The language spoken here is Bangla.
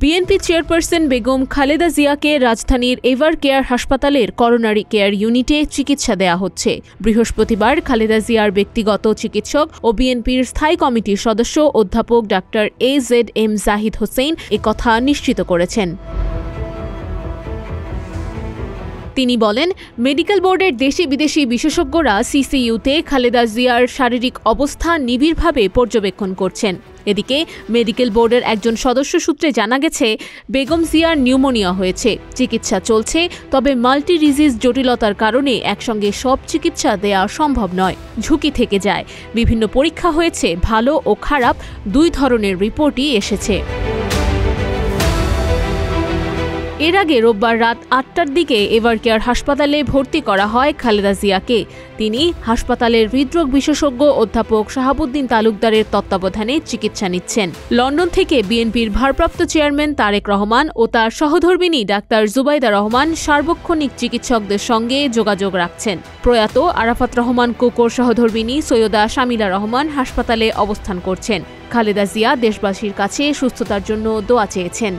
বিএনপি চেয়ারপারসন বেগম খালেদা জিয়াকে রাজধানীর এভার কেয়ার হাসপাতালের করোনারি কেয়ার ইউনিটে চিকিৎসা দেয়া হচ্ছে। বৃহস্পতিবার খালেদা জিয়ার ব্যক্তিগত চিকিৎসক ও বিএনপির স্থায়ী কমিটির সদস্য অধ্যাপক ডাক্তার AZM জাহিদ হোসেন একথা নিশ্চিত করেছেন। তিনি বলেন, মেডিকেল বোর্ডের দেশি বিদেশি বিশেষজ্ঞরা সিসিইউতে খালেদা জিয়ার শারীরিক অবস্থা নিবিড়ভাবে পর্যবেক্ষণ করছেন। এদিকে মেডিকেল বোর্ডের একজন সদস্য সূত্রে জানা গেছে, বেগম জিয়ার নিউমোনিয়া হয়েছে, চিকিৎসা চলছে, তবে মাল্টি ডিজিজ জটিলতার কারণে একসঙ্গে সব চিকিৎসা দেয়া সম্ভব নয়, ঝুঁকি থেকে যায়। বিভিন্ন পরীক্ষা হয়েছে, ভালো ও খারাপ দুই ধরনের রিপোর্টই এসেছে। এর আগে রোববার রাত ৮টার দিকে এভার কেয়ার হাসপাতালে ভর্তি করা হয় খালেদা জিয়াকে। তিনি হাসপাতালের হৃদরোগ বিশেষজ্ঞ অধ্যাপক শাহাবুদ্দিন তালুকদারের তত্ত্বাবধানে চিকিৎসা নিচ্ছেন। লন্ডন থেকে বিএনপির ভারপ্রাপ্ত চেয়ারম্যান তারেক রহমান ও তার সহধর্মিণী ডাক্তার জুবাইদা রহমান সার্বক্ষণিক চিকিৎসকদের সঙ্গে যোগাযোগ রাখছেন। প্রয়াত আরাফাত রহমান কোকোর সহধর্মিণী সৈয়দা শামিলা রহমান হাসপাতালে অবস্থান করছেন। খালেদা জিয়া দেশবাসীর কাছে সুস্থতার জন্য দোয়া চেয়েছেন।